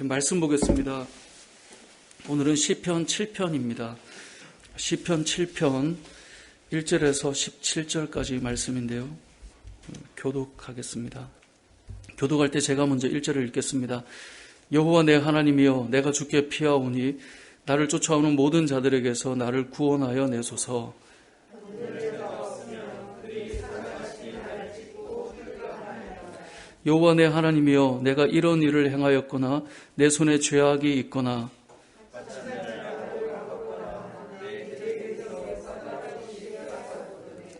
말씀 보겠습니다. 오늘은 시편 7편입니다. 시편 7편 1절에서 17절까지 말씀인데요. 교독하겠습니다. 교독할 때 제가 먼저 1절을 읽겠습니다. 여호와 내 하나님이여, 내가 주께 피하오니 나를 쫓아오는 모든 자들에게서 나를 구원하여 내소서. 여호와 내 하나님이여, 내가 이런 일을 행하였거나 내 손에 죄악이 있거나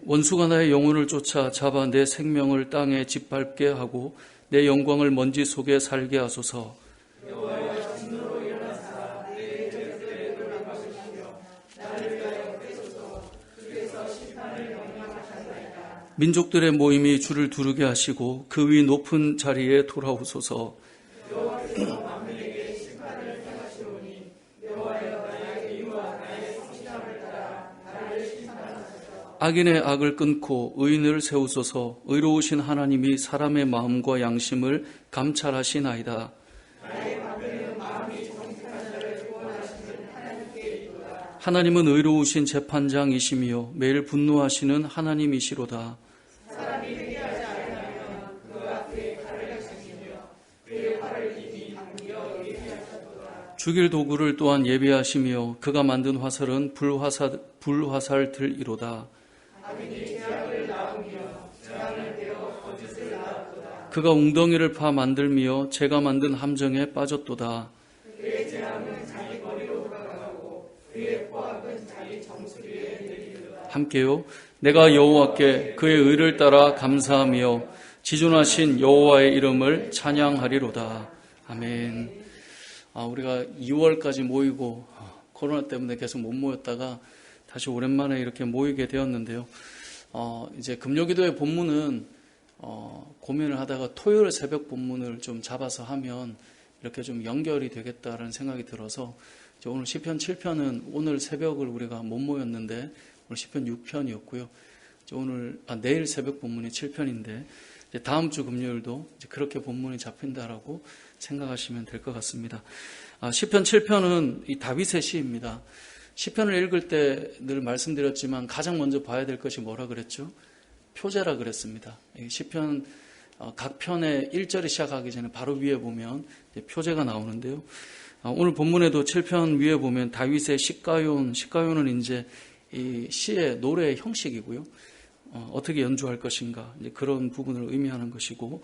원수가 나의 영혼을 쫓아 잡아 내 생명을 땅에 짓밟게 하고 내 영광을 먼지 속에 살게 하소서. 민족들의 모임이 주를 두르게 하시고 그 위 높은 자리에 돌아오소서. 악인의 악을 끊고 의인을 세우소서. 의로우신 하나님이 사람의 마음과 양심을 감찰하시나이다. 하나님은 의로우신 재판장이시며 매일 분노하시는 하나님이시로다. 죽일 도구를 또한 예비하시며 그가 만든 화살은 불화살들이로다. 그가 웅덩이를 파 만들며 제가 만든 함정에 빠졌도다. 함께요. 내가 여호와께 그의 의를 따라 감사하며 지존하신 여호와의 이름을 찬양하리로다. 아멘. 우리가 2월까지 모이고 코로나 때문에 계속 못 모였다가 다시 오랜만에 이렇게 모이게 되었는데요. 이제 금요기도의 본문은 고민을 하다가 토요일 새벽 본문을 좀 잡아서 하면 이렇게 좀 연결이 되겠다라는 생각이 들어서 오늘 시편 7편은 오늘 새벽을 우리가 못 모였는데 오늘 시편 6편이었고요. 내일 새벽 본문이 7편인데 다음 주 금요일도 이제 그렇게 본문이 잡힌다라고 생각하시면 될 것 같습니다. 시편 7편은 이 다윗의 시입니다. 시편을 읽을 때 늘 말씀드렸지만 가장 먼저 봐야 될 것이 뭐라 그랬죠? 표제라 그랬습니다. 시편 각 편의 1절이 시작하기 전에 바로 위에 보면 표제가 나오는데요. 오늘 본문에도 7편 위에 보면 다윗의 시가요는 이제 이 시의 노래의 형식이고요. 어떻게 연주할 것인가 이제 그런 부분을 의미하는 것이고,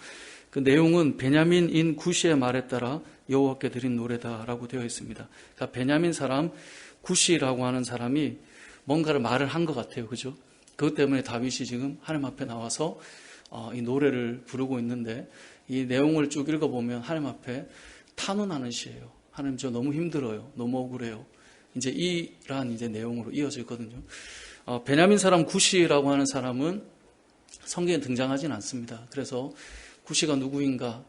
그 내용은 베냐민인 구시의 말에 따라 여호와께 드린 노래다라고 되어 있습니다. 그러니까 베냐민 사람 구시라고 하는 사람이 뭔가를 말을 한 것 같아요, 그죠? 그것 때문에 다윗이 지금 하나님 앞에 나와서 이 노래를 부르고 있는데, 이 내용을 쭉 읽어보면 하나님 앞에 탄원하는 시예요. 하나님, 저 너무 힘들어요, 너무 억울해요. 이제 이러한 이제 내용으로 이어져 있거든요. 베냐민 사람 구시라고 하는 사람은 성경에 등장하진 않습니다. 그래서 구시가 누구인가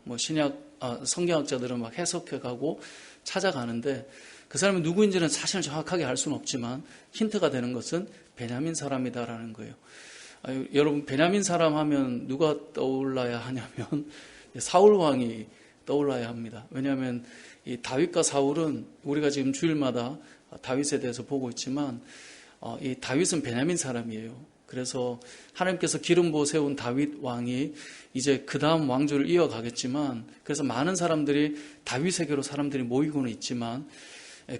성경학자들은 막 해석해가고 찾아가는데 그 사람이 누구인지는 사실 정확하게 알 수는 없지만 힌트가 되는 것은 베냐민 사람이다라는 거예요. 여러분, 베냐민 사람 하면 누가 떠올라야 하냐면 사울 왕이 떠올라야 합니다. 왜냐하면 이 다윗과 사울은 우리가 지금 주일마다 다윗에 대해서 보고 있지만 이 다윗은 베냐민 사람이에요. 그래서 하나님께서 기름 부어 세운 다윗 왕이 이제 그 다음 왕조를 이어가겠지만, 그래서 많은 사람들이 다윗에게로 사람들이 모이고는 있지만,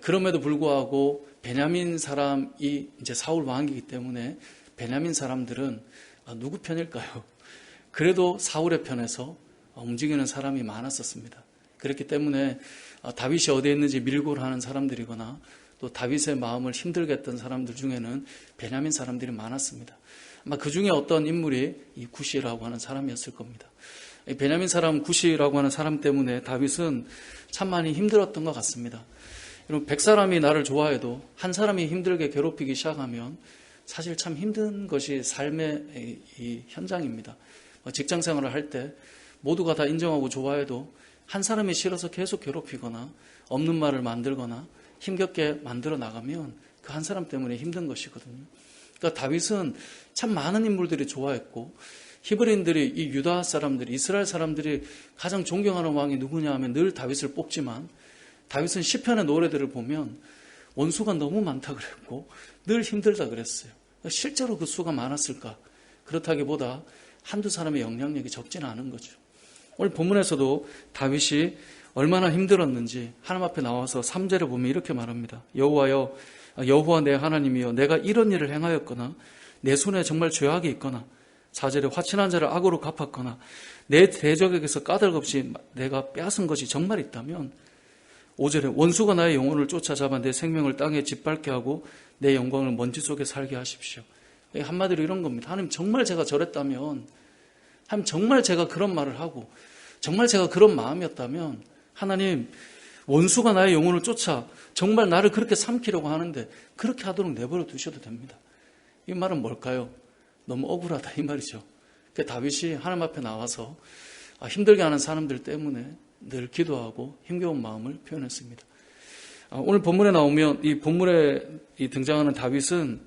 그럼에도 불구하고 베냐민 사람이 이제 사울 왕이기 때문에 베냐민 사람들은 누구 편일까요? 그래도 사울의 편에서 움직이는 사람이 많았었습니다. 그렇기 때문에 다윗이 어디에 있는지 밀고를 하는 사람들이거나 또 다윗의 마음을 힘들게 했던 사람들 중에는 베냐민 사람들이 많았습니다. 아마 그 중에 어떤 인물이 이 구시라고 하는 사람이었을 겁니다. 이 베냐민 사람 구시라고 하는 사람 때문에 다윗은 참 많이 힘들었던 것 같습니다. 여러분, 100사람이 나를 좋아해도 한 사람이 힘들게 괴롭히기 시작하면 사실 참 힘든 것이 삶의 이 현장입니다. 직장 생활을 할 때 모두가 다 인정하고 좋아해도 한 사람이 싫어서 계속 괴롭히거나 없는 말을 만들거나 힘겹게 만들어 나가면 그 한 사람 때문에 힘든 것이거든요. 그러니까 다윗은 참 많은 인물들이 좋아했고 히브리인들이, 이 유다 사람들이, 이스라엘 사람들이 가장 존경하는 왕이 누구냐 하면 늘 다윗을 뽑지만, 다윗은 시편의 노래들을 보면 원수가 너무 많다 그랬고 늘 힘들다 그랬어요. 실제로 그 수가 많았을까? 그렇다기보다 한두 사람의 영향력이 적지는 않은 거죠. 오늘 본문에서도 다윗이 얼마나 힘들었는지 하나님 앞에 나와서 3절에 보면 이렇게 말합니다. 여호와여, 여호와 내 하나님이여, 내가 이런 일을 행하였거나 내 손에 정말 죄악이 있거나, 4절에 화친한 자를 악으로 갚았거나 내 대적에게서 까닭없이 내가 빼앗은 것이 정말 있다면, 5절에 원수가 나의 영혼을 쫓아잡아 내 생명을 땅에 짓밟게 하고 내 영광을 먼지 속에 살게 하십시오. 한마디로 이런 겁니다. 하나님, 정말 제가 저랬다면, 하나님 정말 제가 그런 말을 하고 정말 제가 그런 마음이었다면, 하나님 원수가 나의 영혼을 쫓아 정말 나를 그렇게 삼키려고 하는데 그렇게 하도록 내버려 두셔도 됩니다. 이 말은 뭘까요? 너무 억울하다 이 말이죠. 다윗이 하나님 앞에 나와서 힘들게 하는 사람들 때문에 늘 기도하고 힘겨운 마음을 표현했습니다. 오늘 본문에 나오면 이 본문에 등장하는 다윗은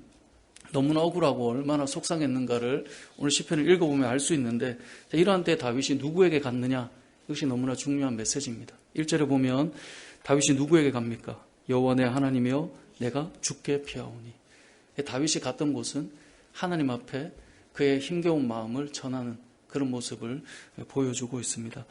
너무나 억울하고 얼마나 속상했는가를 오늘 시편을 읽어보면 알 수 있는데, 이러한 때 다윗이 누구에게 갔느냐, 이것이 너무나 중요한 메시지입니다. 1절에 보면 다윗이 누구에게 갑니까? 여호와 내 하나님이여, 내가 주께 피하오니. 다윗이 갔던 곳은 하나님 앞에 그의 힘겨운 마음을 전하는 그런 모습을 보여주고 있습니다.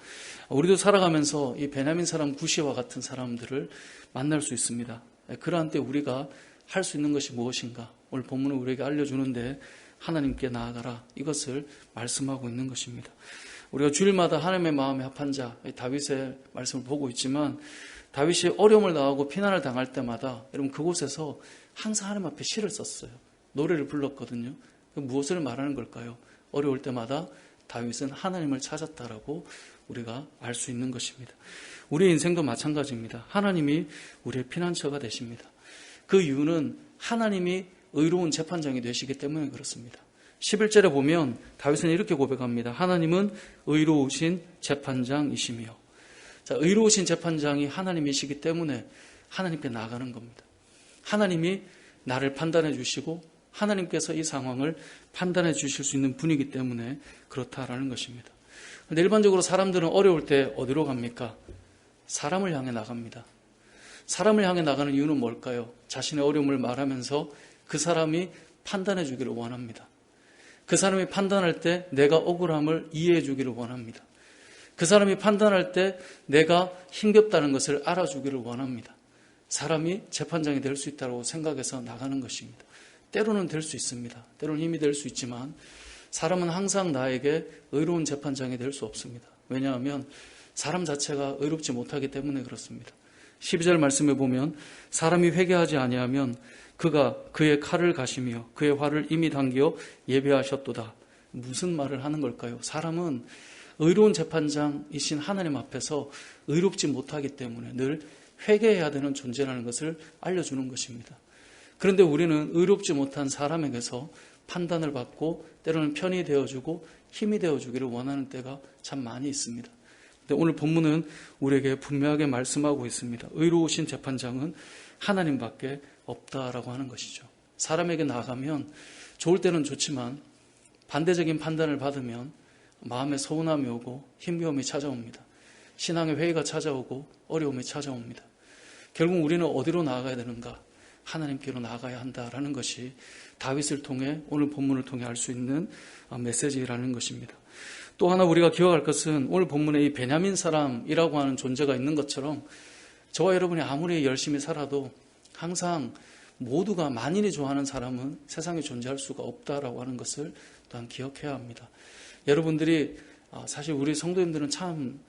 우리도 살아가면서 이 베냐민 사람 구시와 같은 사람들을 만날 수 있습니다. 그러한 때 우리가 할 수 있는 것이 무엇인가? 오늘 본문은 우리에게 알려주는데 하나님께 나아가라, 이것을 말씀하고 있는 것입니다. 우리가 주일마다 하나님의 마음에 합한 자, 다윗의 말씀을 보고 있지만, 다윗이 어려움을 당하고 피난을 당할 때마다 여러분 그곳에서 항상 하나님 앞에 시를 썼어요. 노래를 불렀거든요. 무엇을 말하는 걸까요? 어려울 때마다 다윗은 하나님을 찾았다라고 우리가 알 수 있는 것입니다. 우리의 인생도 마찬가지입니다. 하나님이 우리의 피난처가 되십니다. 그 이유는 하나님이 의로운 재판장이 되시기 때문에 그렇습니다. 11절에 보면 다윗은 이렇게 고백합니다. 하나님은 의로우신 재판장이시며. 자, 의로우신 재판장이 하나님이시기 때문에 하나님께 나아가는 겁니다. 하나님이 나를 판단해 주시고 하나님께서 이 상황을 판단해 주실 수 있는 분이기 때문에 그렇다라는 것입니다. 그런데 일반적으로 사람들은 어려울 때 어디로 갑니까? 사람을 향해 나갑니다. 사람을 향해 나가는 이유는 뭘까요? 자신의 어려움을 말하면서 그 사람이 판단해 주기를 원합니다. 그 사람이 판단할 때 내가 억울함을 이해해 주기를 원합니다. 그 사람이 판단할 때 내가 힘겹다는 것을 알아주기를 원합니다. 사람이 재판장이 될 수 있다고 생각해서 나가는 것입니다. 때로는 될 수 있습니다. 때로는 힘이 될 수 있지만 사람은 항상 나에게 의로운 재판장이 될 수 없습니다. 왜냐하면 사람 자체가 의롭지 못하기 때문에 그렇습니다. 12절 말씀에 보면 사람이 회개하지 아니하면 그가 그의 칼을 가시며 그의 활을 이미 당겨 예배하셨도다. 무슨 말을 하는 걸까요? 사람은 의로운 재판장이신 하나님 앞에서 의롭지 못하기 때문에 늘 회개해야 되는 존재라는 것을 알려주는 것입니다. 그런데 우리는 의롭지 못한 사람에게서 판단을 받고 때로는 편이 되어주고 힘이 되어주기를 원하는 때가 참 많이 있습니다. 근데 오늘 본문은 우리에게 분명하게 말씀하고 있습니다. 의로우신 재판장은 하나님밖에 없다라고 하는 것이죠. 사람에게 나아가면 좋을 때는 좋지만 반대적인 판단을 받으면 마음에 서운함이 오고 힘겨움이 찾아옵니다. 신앙의 회의가 찾아오고 어려움이 찾아옵니다. 결국 우리는 어디로 나아가야 되는가? 하나님께로 나아가야 한다라는 것이 다윗을 통해 오늘 본문을 통해 알 수 있는 메시지라는 것입니다. 또 하나 우리가 기억할 것은 오늘 본문에 이 베냐민 사람이라고 하는 존재가 있는 것처럼 저와 여러분이 아무리 열심히 살아도 항상 모두가 만인이 좋아하는 사람은 세상에 존재할 수가 없다라고 하는 것을 또한 기억해야 합니다. 여러분들이 사실 우리 성도님들은 참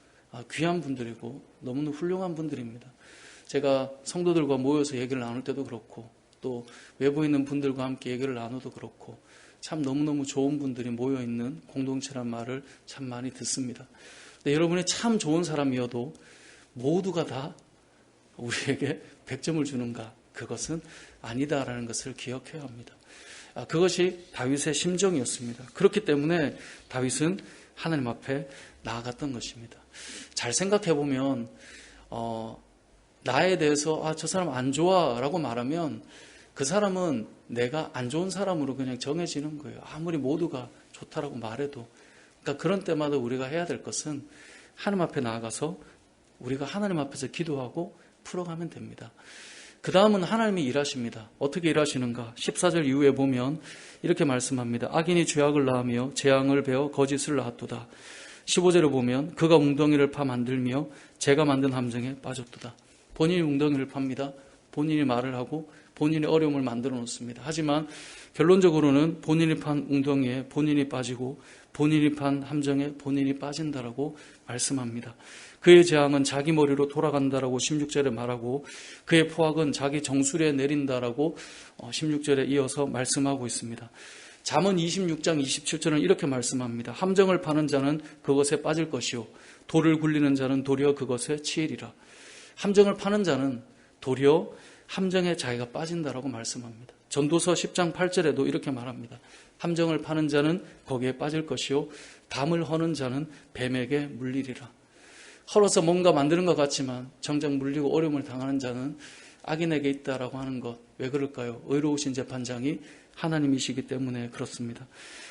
귀한 분들이고 너무나 훌륭한 분들입니다. 제가 성도들과 모여서 얘기를 나눌 때도 그렇고 또 외부에 있는 분들과 함께 얘기를 나눠도 그렇고 참 너무너무 좋은 분들이 모여있는 공동체란 말을 참 많이 듣습니다. 근데 여러분이 참 좋은 사람이어도 모두가 다 우리에게 100점을 주는가? 그것은 아니다라는 것을 기억해야 합니다. 그것이 다윗의 심정이었습니다. 그렇기 때문에 다윗은 하나님 앞에 나아갔던 것입니다. 잘 생각해보면 나에 대해서 저 사람 안 좋아 라고 말하면 그 사람은 내가 안 좋은 사람으로 그냥 정해지는 거예요. 아무리 모두가 좋다라고 말해도 그러니까 그런 때마다 우리가 해야 될 것은 하나님 앞에 나아가서 우리가 하나님 앞에서 기도하고 풀어가면 됩니다. 그 다음은 하나님이 일하십니다. 어떻게 일하시는가? 14절 이후에 보면 이렇게 말씀합니다. 악인이 죄악을 낳으며 재앙을 베어 거짓을 낳았도다. 15절에 보면 그가 웅덩이를 파 만들며 제가 만든 함정에 빠졌도다. 본인이 웅덩이를 팝니다. 본인이 말을 하고 본인의 어려움을 만들어 놓습니다. 하지만 결론적으로는 본인이 판 웅덩이에 본인이 빠지고 본인이 판 함정에 본인이 빠진다라고 말씀합니다. 그의 재앙은 자기 머리로 돌아간다라고 16절에 말하고 그의 포악은 자기 정수리에 내린다라고 16절에 이어서 말씀하고 있습니다. 잠언 26장 27절은 이렇게 말씀합니다. 함정을 파는 자는 그것에 빠질 것이요 돌을 굴리는 자는 도리어 그것에 치이리라. 함정을 파는 자는 도리어 함정에 자기가 빠진다라고 말씀합니다. 전도서 10장 8절에도 이렇게 말합니다. 함정을 파는 자는 거기에 빠질 것이요 담을 허는 자는 뱀에게 물리리라. 헐어서 뭔가 만드는 것 같지만 정작 물리고 어려움을 당하는 자는 악인에게 있다라고 하는 것. 왜 그럴까요? 의로우신 재판장이 하나님이시기 때문에 그렇습니다.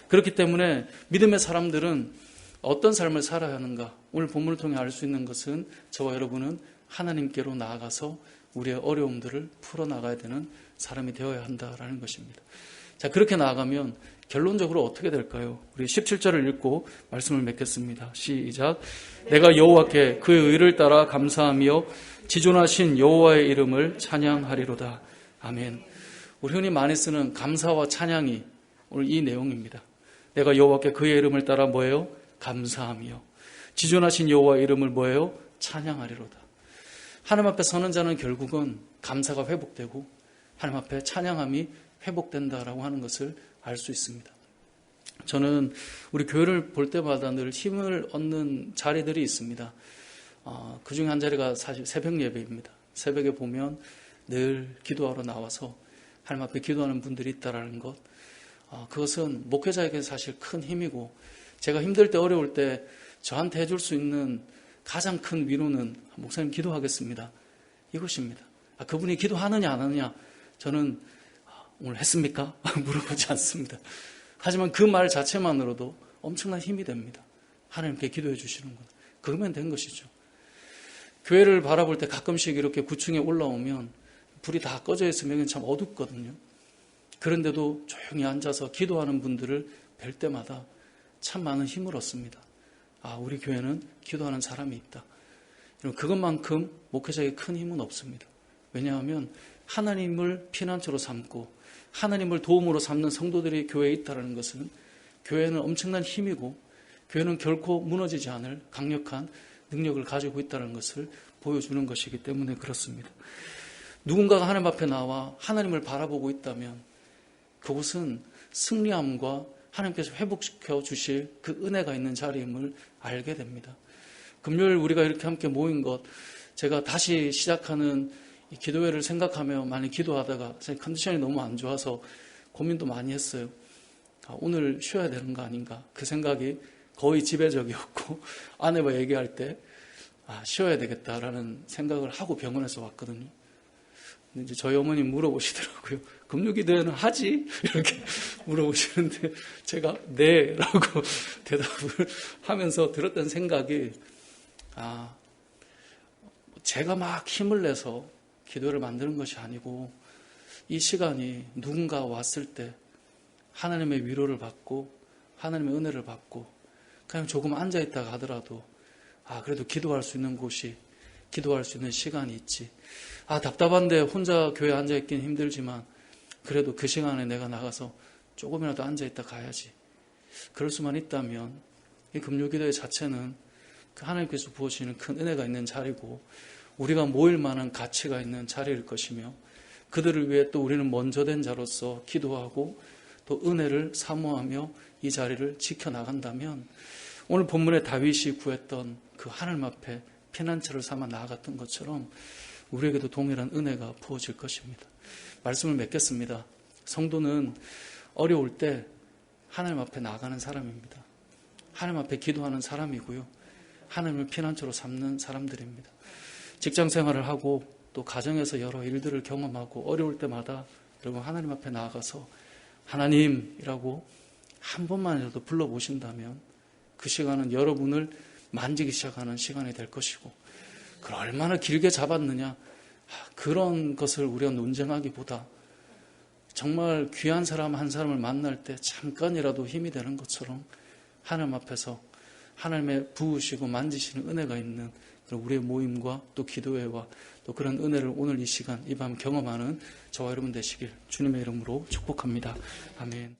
그렇기 때문에 믿음의 사람들은 어떤 삶을 살아야 하는가? 오늘 본문을 통해 알 수 있는 것은 저와 여러분은 하나님께로 나아가서 우리의 어려움들을 풀어나가야 되는 사람이 되어야 한다라는 것입니다. 자, 그렇게 나아가면 결론적으로 어떻게 될까요? 우리 17절을 읽고 말씀을 맺겠습니다. 시작. 내가 여호와께 그의 의를 따라 감사하며 지존하신 여호와의 이름을 찬양하리로다. 아멘. 우리 흔히 많이 쓰는 감사와 찬양이 오늘 이 내용입니다. 내가 여호와께 그의 이름을 따라 뭐예요? 감사하며 지존하신 여호와의 이름을 뭐예요? 찬양하리로다. 하나님 앞에 서는 자는 결국은 감사가 회복되고 하나님 앞에 찬양함이 회복된다라고 하는 것을 알 수 있습니다. 저는 우리 교회를 볼 때마다 늘 힘을 얻는 자리들이 있습니다. 그 중에 한 자리가 사실 새벽 예배입니다. 새벽에 보면 늘 기도하러 나와서 하나님 앞에 기도하는 분들이 있다라는 것, 그것은 목회자에게 사실 큰 힘이고 제가 힘들 때 어려울 때 저한테 해줄 수 있는 가장 큰 위로는 목사님 기도하겠습니다. 이것입니다. 그분이 기도하느냐 안 하느냐 저는 오늘 했습니까? 물어보지 않습니다. 하지만 그 말 자체만으로도 엄청난 힘이 됩니다. 하나님께 기도해 주시는 것. 그러면 된 것이죠. 교회를 바라볼 때 가끔씩 이렇게 9층에 올라오면 불이 다 꺼져 있으면 참 어둡거든요. 그런데도 조용히 앉아서 기도하는 분들을 뵐 때마다 참 많은 힘을 얻습니다. 우리 교회는 기도하는 사람이 있다. 그것만큼 목회자에게 큰 힘은 없습니다. 왜냐하면 하나님을 피난처로 삼고 하나님을 도움으로 삼는 성도들이 교회에 있다는 것은 교회는 엄청난 힘이고 교회는 결코 무너지지 않을 강력한 능력을 가지고 있다는 것을 보여주는 것이기 때문에 그렇습니다. 누군가가 하나님 앞에 나와 하나님을 바라보고 있다면 그곳은 승리함과 하나님께서 회복시켜 주실 그 은혜가 있는 자리임을 알게 됩니다. 금요일 우리가 이렇게 함께 모인 것, 제가 다시 시작하는 이 기도회를 생각하며 많이 기도하다가 컨디션이 너무 안 좋아서 고민도 많이 했어요. 오늘 쉬어야 되는 거 아닌가? 그 생각이 거의 지배적이었고 아내와 얘기할 때 쉬어야 되겠다라는 생각을 하고 병원에서 왔거든요. 근데 이제 저희 어머니 물어보시더라고요. 금요기도회는 하지? 이렇게 물어보시는데 제가 네 라고 대답을 하면서 들었던 생각이 제가 막 힘을 내서 기도를 만드는 것이 아니고 이 시간이 누군가 왔을 때 하나님의 위로를 받고 하나님의 은혜를 받고 그냥 조금 앉아있다가 하더라도 그래도 기도할 수 있는 곳이 기도할 수 있는 시간이 있지. 답답한데 혼자 교회에 앉아있기는 힘들지만 그래도 그 시간에 내가 나가서 조금이라도 앉아있다 가야지. 그럴 수만 있다면 이 금요기도회 자체는 하나님께서 부어주시는 큰 은혜가 있는 자리고 우리가 모일 만한 가치가 있는 자리일 것이며 그들을 위해 또 우리는 먼저 된 자로서 기도하고 또 은혜를 사모하며 이 자리를 지켜나간다면 오늘 본문에 다윗이 구했던 그 하나님 앞에 피난처를 삼아 나아갔던 것처럼 우리에게도 동일한 은혜가 부어질 것입니다. 말씀을 맺겠습니다. 성도는 어려울 때 하나님 앞에 나가는 사람입니다. 하나님 앞에 기도하는 사람이고요. 하나님을 피난처로 삼는 사람들입니다. 직장 생활을 하고 또 가정에서 여러 일들을 경험하고 어려울 때마다 여러분 하나님 앞에 나아가서 하나님이라고 한 번만이라도 불러보신다면 그 시간은 여러분을 만지기 시작하는 시간이 될 것이고, 그걸 얼마나 길게 잡았느냐, 그런 것을 우리가 논쟁하기보다 정말 귀한 사람 한 사람을 만날 때 잠깐이라도 힘이 되는 것처럼 하나님 앞에서 하나님의 부으시고 만지시는 은혜가 있는 그런 우리의 모임과 또 기도회와 또 그런 은혜를 오늘 이 시간 이 밤 경험하는 저와 여러분 되시길 주님의 이름으로 축복합니다. 아멘.